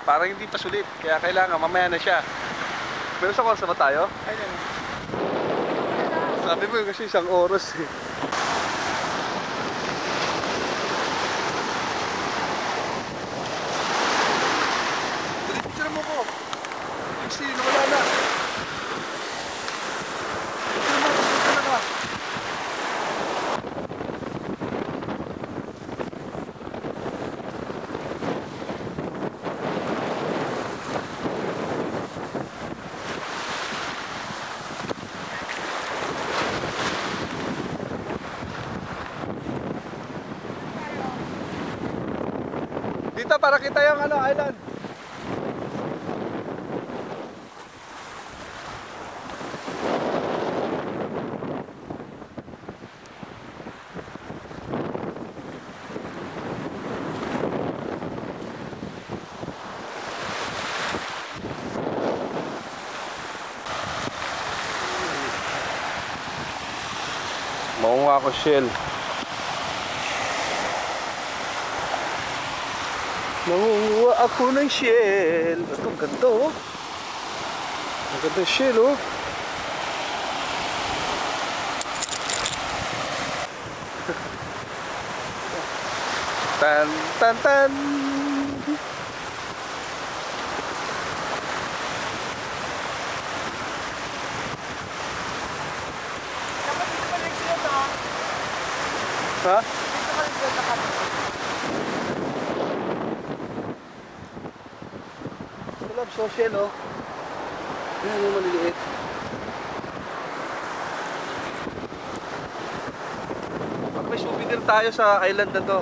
Parang hindi pa sulit, kaya kailangan mamaya na siya. Pero sa oras na ba tayo? Ayun. Sabi mo kasi isang oras eh. Picture mo ko. Kasi wala na. Picture mo, picture na ka. Dito para kita yung ano, island. Maunga ako shell. Nangunguha ako ng shell. Ito, ang ganda oh. Ang ganda ng shell oh. Tan tan tan. Dapat dito pa rin sila to. Ha? Dito pa rin sila nakat. Love social oh. Yan yung maliliit. Baka may souvenir tayo sa island na to.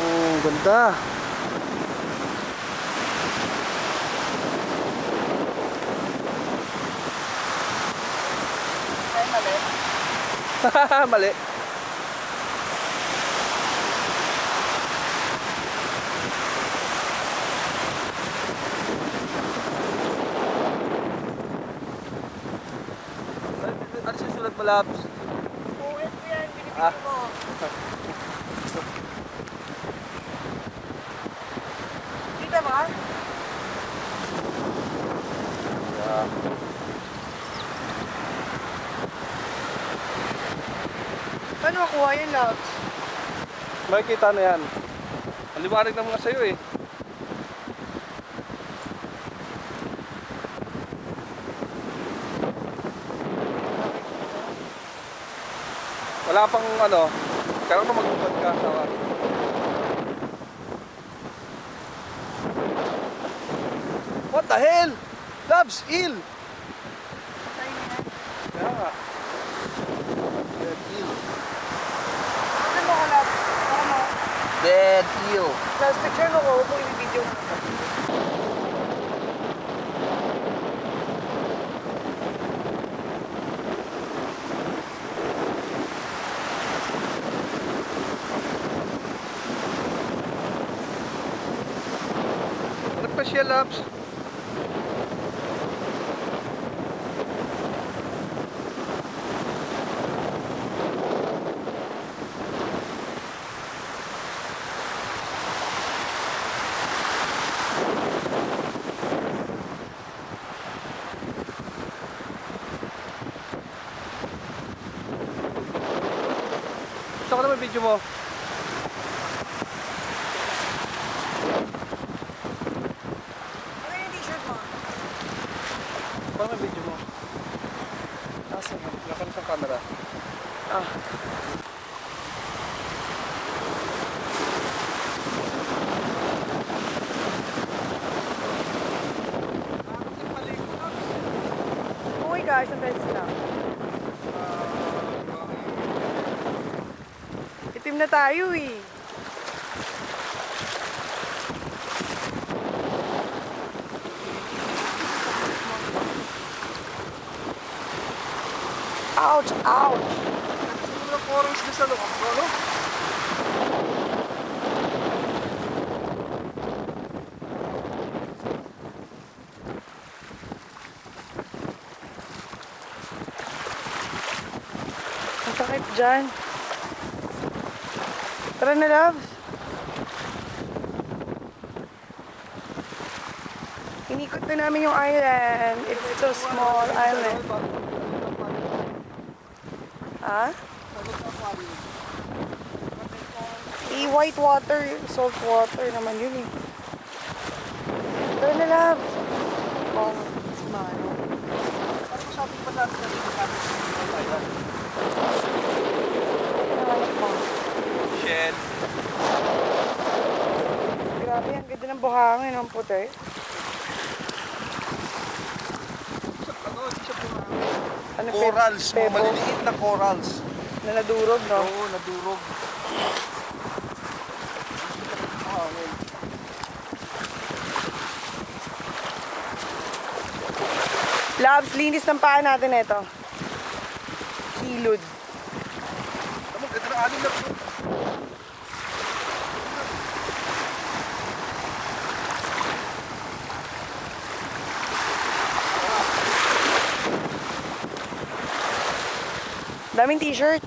Oh, ganda. Ay, mali. Mali. Ano siya sulat mo, Labs? Uwit ko yan, binibigyan Ah. mo. Dito ba? Yeah. Paano makuha yan, Labs? Makikita na yan. Ang liwanag na mga sa'yo eh. Wala pang ano, kaya na mag-ubad ka sa What the hell? Labs, eel! Patay na yan. Kaya nga. Dead eel. Ano mo ko, Labs? Para mo. Dead eel. Labs, picture mo ko. Huwag mo i-video mo. Ano pa siya, Labs? Gusto ko naman video mo. Ano yung t-shirt mo? Gusto ko naman video mo. Asa mo? Lakan sa camera. Ah. Uy guys, ang beses na. Itim na tayo eh. Ouch! Ouch! Siguro forest na sa loob, ano? Ang sakit dyan. Tara na, loves. Inikot na namin yung island. It's a small island. Ha? White water, salt water naman yun eh. Tara na, loves. Oh, smile. Ano mo sabi pa natin na kami sa Thailand? Shell. Grabe, ang ganda ng buhangin, ang puti. Ano, hindi siya buhangin. Ano, Corals, mga pebbles maliliit na corals. na nadurog, no? Oo, nadurog. Buhangin. Labs, linis ng paa natin ito. Kilod. Tama, ganda na alim na po. Daming t-shirt.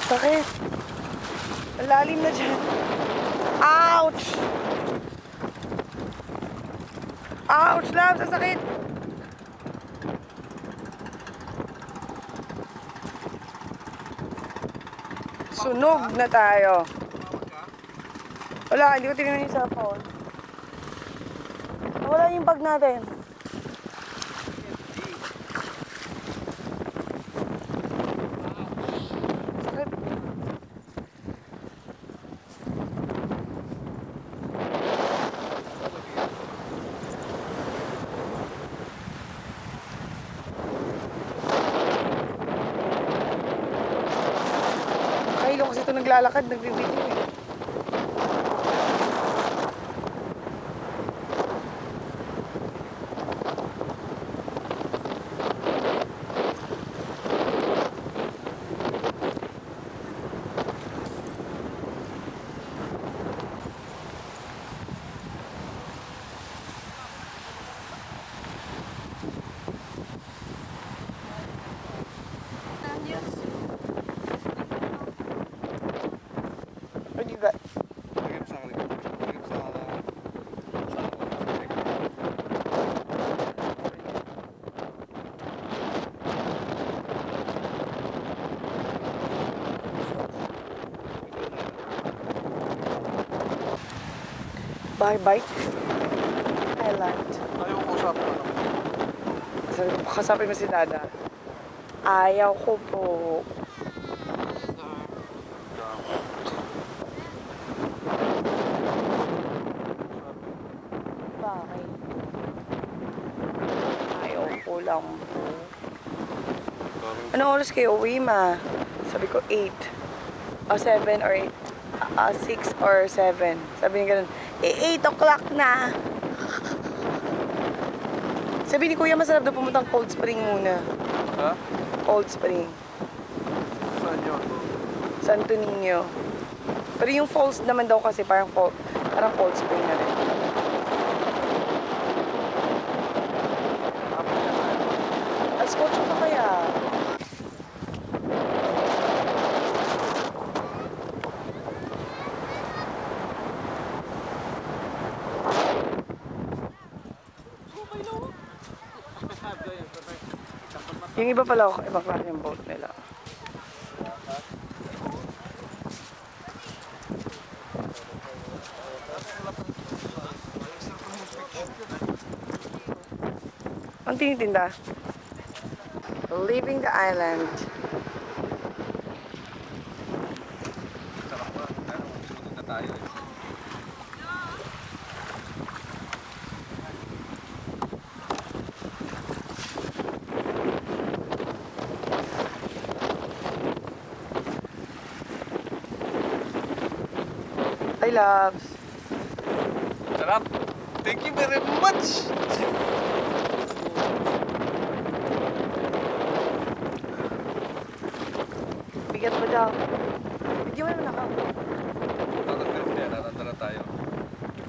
Sakit. Ang lalim na dyan. Ouch! Ouch, Labs! Ang sakit! Sunog na tayo. Wala, hindi ko tinignan yung cellphone. Wala yung bag natin. Sakit. Kahilo kasi ito naglalakad, nagbibideo eh. What do you got? Bye-bye. Island. Ayaw ko usap na. Sabi ko, kasapin mo si Dada. Ayaw ko po. Bakit? Ayaw ko lang po. Anong oras kayo uwi, ma? Sabi ko 8. O 7 or 8. 6 or 7. Sabi niya ganun, 8 o'clock na. Sabi ni Kuya, masarap daw pumuntang Cold Spring muna. Ha? Cold Spring. Saan yun? Santo Niño. Pero yung falls naman daw kasi parang Cold Spring na rin. Alas 8 pa kaya? Yung iba pala, ibang klase yung boat nila. Ang tinitinda? Leaving the island. Sarap ba? Ano, sunod na tayo eh. Hi, loves. Sarap! Thank you very much! Bigyan Akyat mo daw. Hindi mo naman ako. Tatanggalin na yan, natanda na tayo.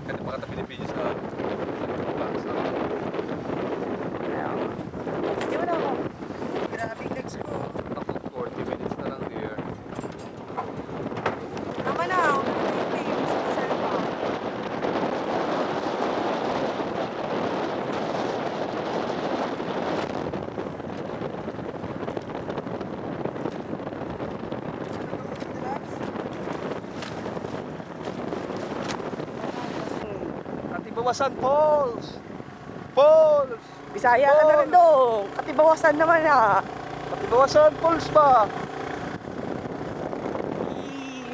Kasi makata Pilipinas sa Hindi mo na ako. Grabe yung legs ko. Ako 40 minutes na lang here. Tama na. Hindi yung masakasal pa. Katibawasan Falls! Falls! Bisaya ka na rin do. Katibawasan naman ah. Katibawasan Falls ba?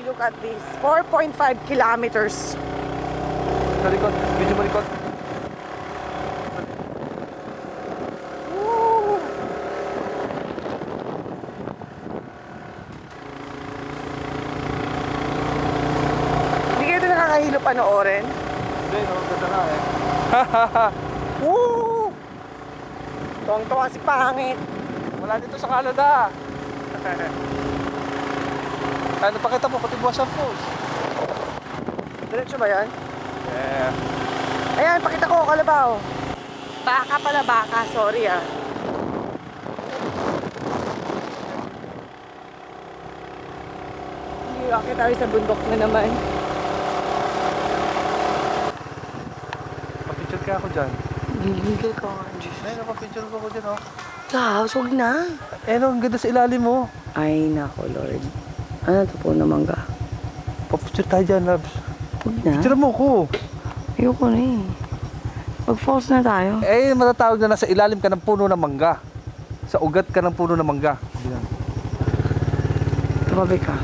Look at this. 4.5 kilometers. Malikot, medyo malikot. Woo! Hindi kayo ito nakakahilo panoorin? Hindi, no? Ganda nga eh. Woo! Tuwang-tuwa si Pangit. Wala dito sa Canada. Ano pakita mo, Katibawasan Falls. Diretso ba yan? Yeah. Ayan, pakita ko, kalabaw. Baka pala, baka. Sorry ah. Akit tayo sa bundok na naman. Papicture ka ako dyan. Gigil ko nga, Diyos. Ay, napapicture ko ako dyan, oh. Labs, huwag na. Eh, no, ang ganda sa ilalim mo. Ay, nako, Lord. Ano to po naman ka? Papicture tayo dyan, Labs. Huwag na. Picture mo ko. Ayoko na eh. Mag-falls na tayo. Eh, matatawag na nasa ilalim ka ng puno ng mangga. Sa ugat ka ng puno ng mangga. Yan. Tumabi ka.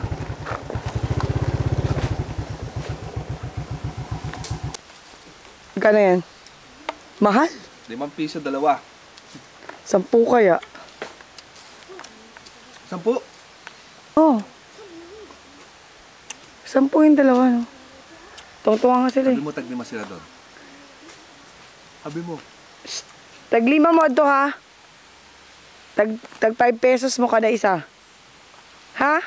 Magkano yan? Mahal? 5 piso, dalawa. 10 kaya? 10? Oh. 10 yung dalawa, no? Tungtungan nga sila eh. Sabi mo, tag-5 sila doon. Sabi mo. Tag-5 mo ito ha. Tag 5 pesos mo kada isa. Ha?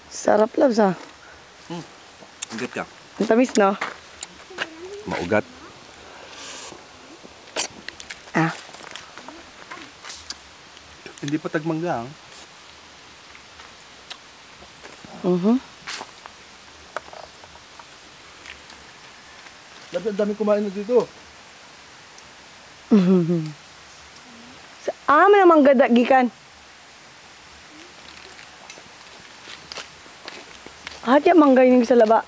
Sarap labs ha. Ugat ka. Ang tamis no? Maugat. Ah. Hindi pa tagmangga, ang. Ang dami kumain na dito. Sa amin namang gada, gikan. Hati ang manggay ng sa laba.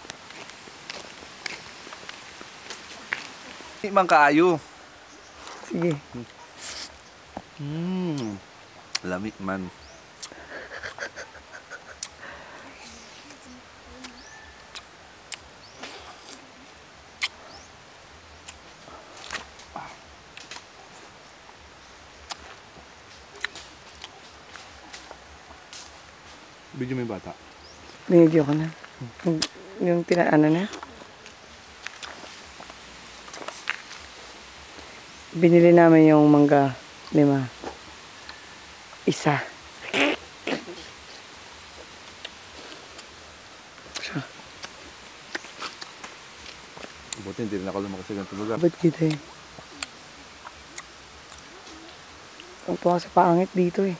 Hindi man kaayo. Sige. Lamig man. Video mo yung bata. Binidyo ko na. Yung tinaano na. Binili namin yung mangga 5. Isa. Siya. Buti hindi rin ako lumakas sa ganitong lugar. Ba't kita eh? Ang tuwa sa pangit dito eh.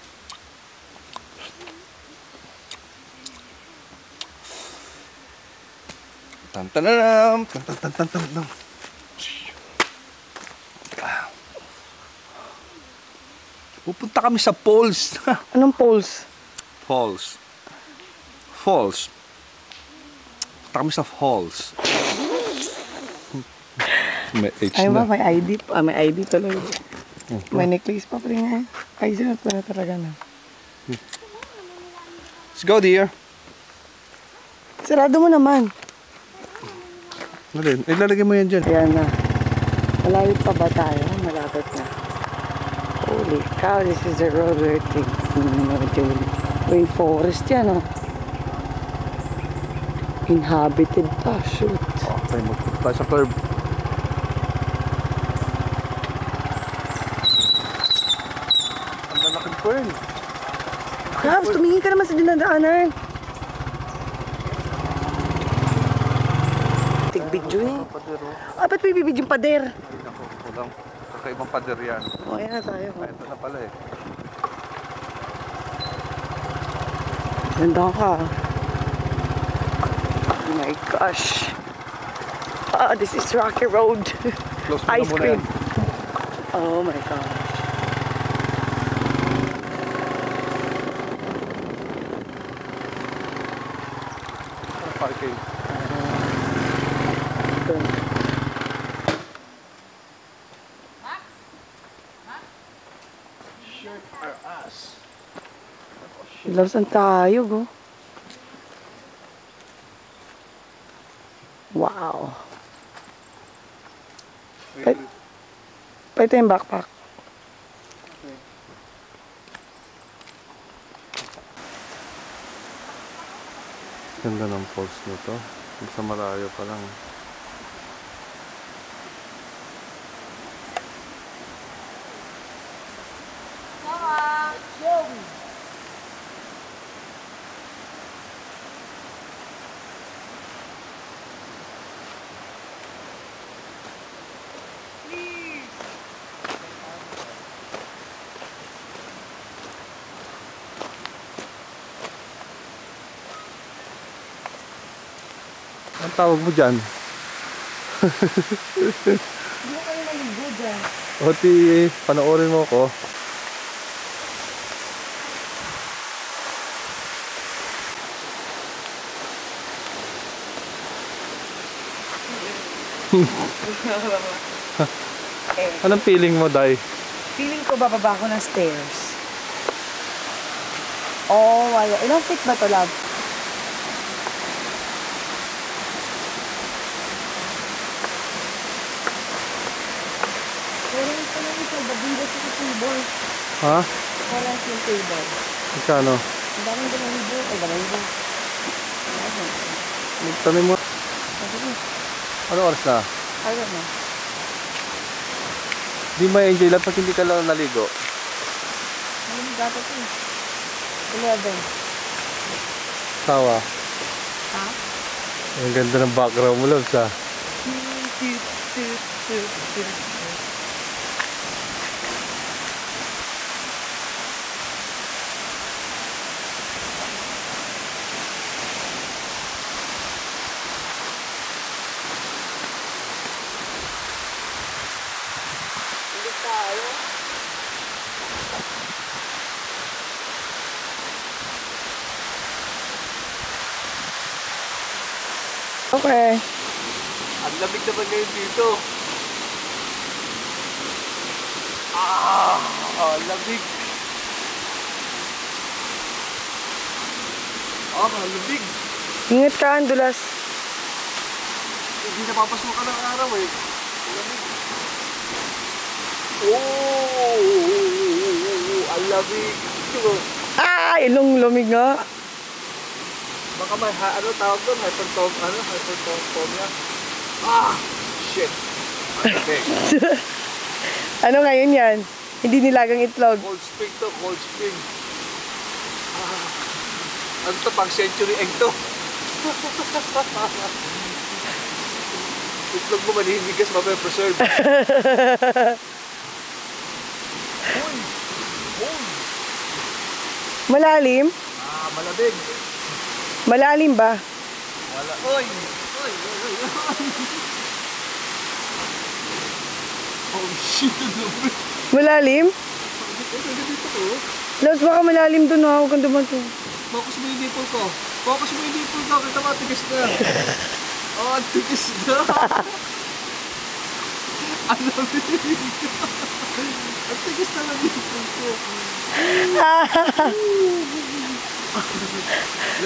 Tantanam! Tantantantantantam! Pupunta kami sa falls. Anong poles? Falls. Falls. Pupunta kami sa falls. May H Ay ba, na. may ID pa. May ID tuloy. May necklace pa rin nga. Ay, sinat pa na talaga na. Let's go, dear. Sarado mo naman. Ano rin? Ilalagay mo yan dyan. Ayan na. Malapit pa ba tayo? Malapit na. Holy cow, this is a road we're taking. May forest yan, oh. Inhabited pa, shoot. Okay, magpunta tayo sa curb. Fern. Krabs, tumingin ka naman sa dinadaanan. Tigbidyo eh. Pader, oh. Ah, ba't may bibidyo yung pader? Ay, naku, walang kakaibang pader yan. O, ayan na tayo. Ay, ito na pala eh. Ganda ka. Oh my gosh. Ah, this is Rocky Road. Close mo na Ice muna cream. yan. Oh my gosh. Parking. Shirt our ass. Larusan tayo, go. Wow. Really? Pwede yung backpack. Okay. Ganda ng falls nito. Sa malayo pa lang. Ang tawag mo dyan? Hindi ko kayo maligo dyan. O ti, panoorin mo ko. Anong feeling mo, Day? Feeling ko bababa ko ng stairs. Oh, wala. Ilang feet ba ito, love? Wala ito lang ito. Babila sa table. Ha? Wala yung table. Magkano? Ang daming dalahibo. Ay, dalahibo. Magtanong mo. Ano oras na? Ayaw na. Di ma-enjoy lang pag hindi ka lang naligo. Ano yung dapat eh? 11. Sawa. Ha? Ang ganda ng background mo, Loves, ha? Hindi tayo. Okay. Ang lamig naman ngayon dito. Ang lamig. Ang lamig. Ingat ka, Andulas. Hindi napapasok ka ng araw eh. Ang lamig. Oh, ang lamig. Ah! Ilong lumig nga. Baka may ano tawag doon? Hyperthermia. Ah! Shit! Ang lamig. Ano ngayon yan? Hindi nilagang itlog. Cold spring to, cold spring. Ah. Ano to, pang century egg to? Itlog mo maninigas, mape-preserve. Uy! Uy! Malalim? Ah, malamig. Malalim ba? Wala. Uy! Uy! Uy! Oh shit! Malalim? Dito ko. Los, baka malalim dun ha. Huwag kang dumating. Focus mo yung nipple ko. Focus mo yung nipple ko. Kita mo, tigas na. Oh, tigas na. Ang lamig. Ang tigas na ng nipple ko.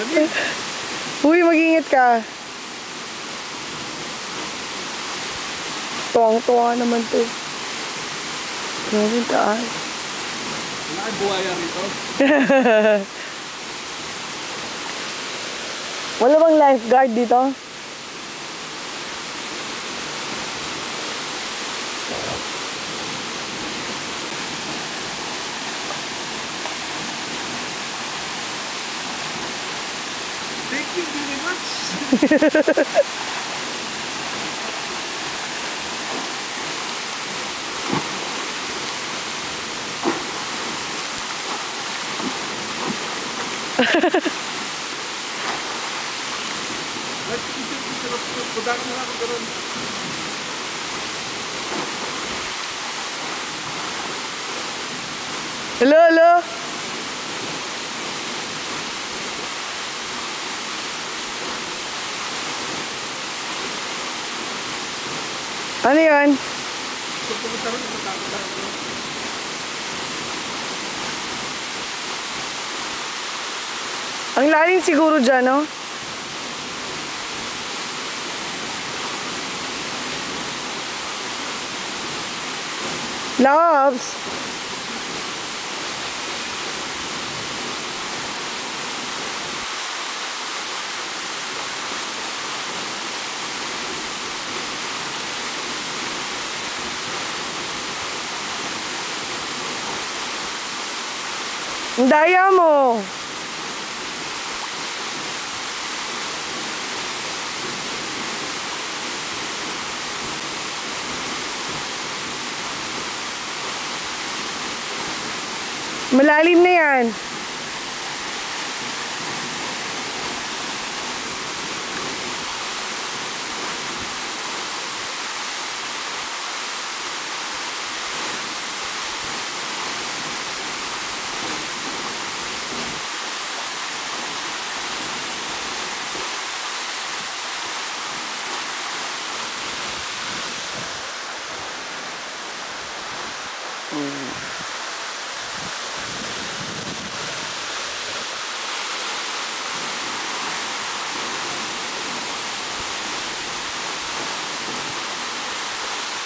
Lamig. Uy, mag-ingat ka. Tuwang-tuwa naman to. Grabe taas. Wala kang buhaya rito. Wala bang lifeguard dito? Hello, hello. Ano yan? Ang lalim siguro dyan, no? Loves! Ang daya mo! Malalim na yan.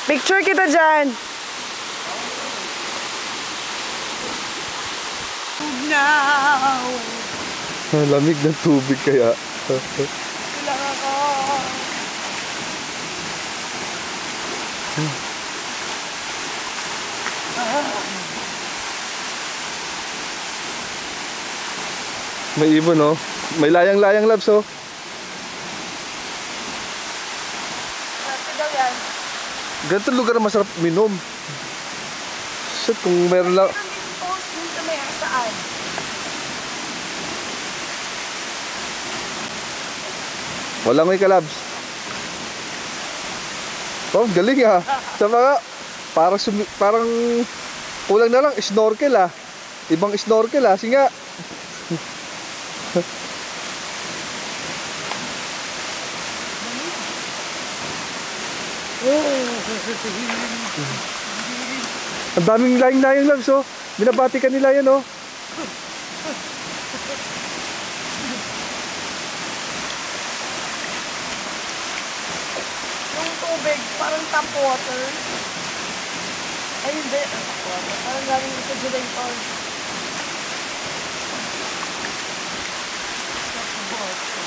Picture kita dyan. Now. Lamig ng tubig kaya. Kulang ako. May ibon, oh. May layang-layang, Labs, oh. Ito daw yan. Ganito lugar na masarap minom. Shit, kung meron lang. Meron din post dun sa may asaan. Walang may kalabs. Oh, galing ah. Sa mga, parang kulang na lang snorkel ah. Ibang snorkel ah. Sige nga. Ang daming layang-layang, Labs, oh. Binabati ka nila yan, oh. Yung tubig, parang tap water. Ay, hindi. Tap water. Parang galing sa generator. Tap water.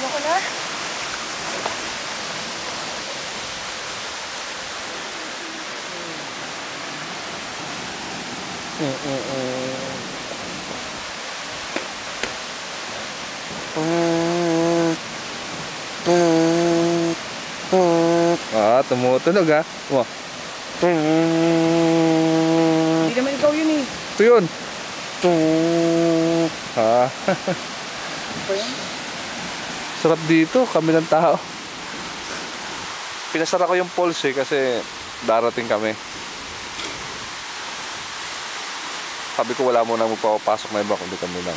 Ako na? Ah, tumutunog ah. Wow. Hindi naman ikaw yun eh. Ito yun. Ah. Ano ba yan? Sarap dito, kami ng tao. Pinasara ko yung pulse eh, kasi darating kami. Sabi ko wala mo na magpapasok na iba kundi kami lang.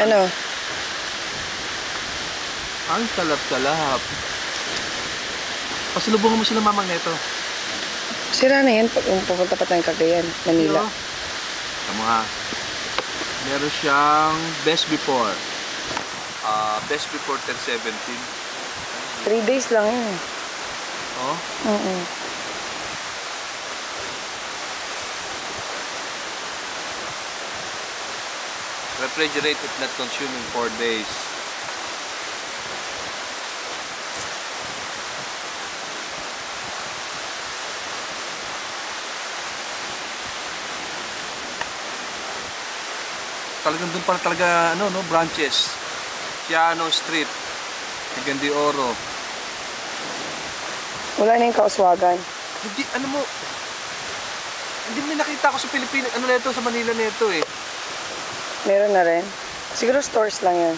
Ano? Ang kalap-kalap. Pasalubungan mo sila mamang neto. Sira na yan pag pupunta pa tayong Cagayan, Manila. Tama nga. Meron siyang best before. Best before 10-17. 3 days lang yun. Oh? Oo. Refrigerate if not consuming 4 days. talagang doon pala talaga, ano, no, branches. Piano Street, Cagayan de Oro. Wala na yung Kauswagan. Hindi, ano mo, hindi may nakita ko sa Pilipinas, ano na ito, sa Manila na ito eh. Meron na rin. Siguro stores lang yan.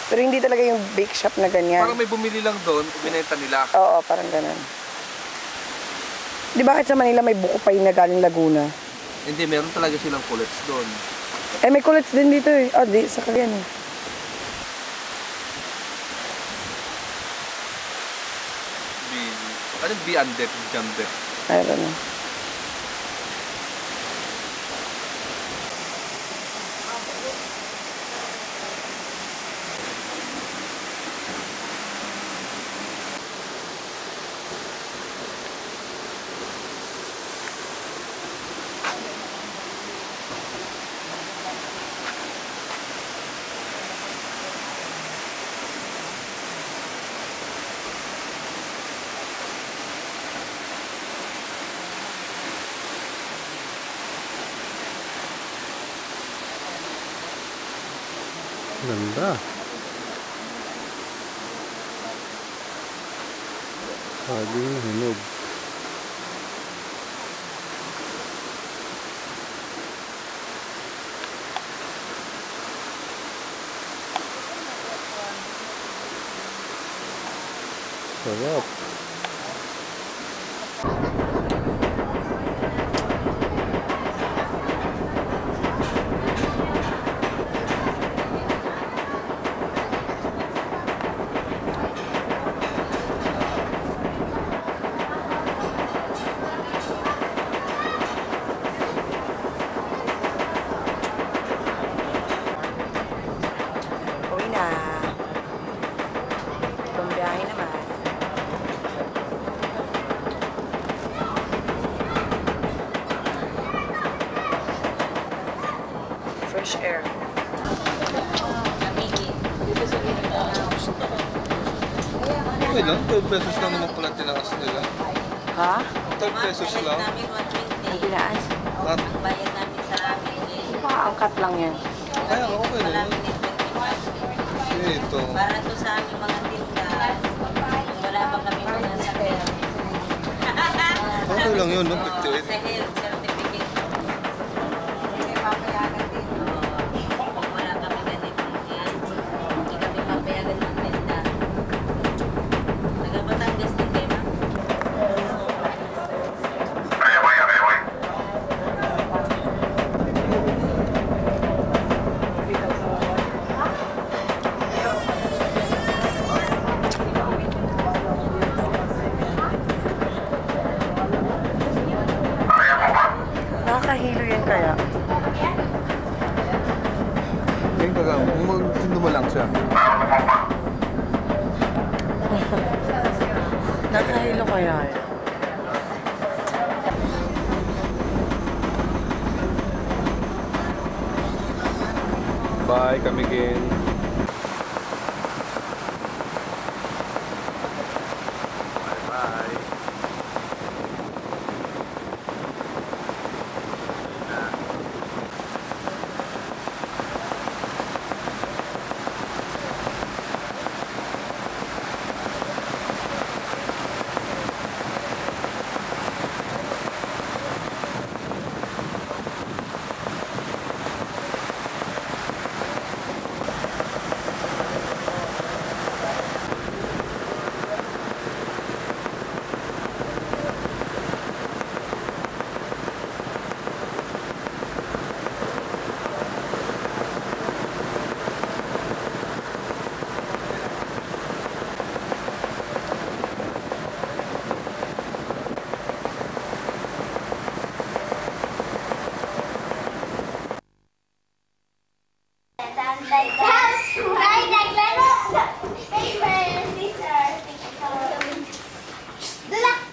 Pero hindi talaga yung bake shop na ganyan. Parang may bumili lang doon, binenta nila. Oo, parang ganun. Di bakit sa Manila may buko pa yung na galing Laguna? Hindi, meron talaga silang kullets doon. Eh, may kullets din dito eh. Oh, di, sa Cagayan eh. Anong Biandep, Jandep? I don't know. Ganda. Saging hinog. Sarap. Uwi na. Bumiyahe naman. Fresh air. Okay lang, 12 pesos lang naman pala tinaas nila. Ha? 12 pesos lang. Ang tinaas? At, Bayad namin sa amin eh. Angkat lang yan. kaya nga, okay na yun. Ito. Para to sa aming mga tinda. Wala pa kami mga sakyan. Okay lang yun, no? 58. Sa health certificate. Wala kami ganito. Hindi kami papayagan ng tinda. Taga Batangas din kayo, ma'am? Nakakahilo yan kaya. Ngayon ka lang, magtindo mo lang siya. Nakakahilo kaya yan. Bye, kami again. Bye-bye.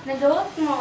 Nadot mo.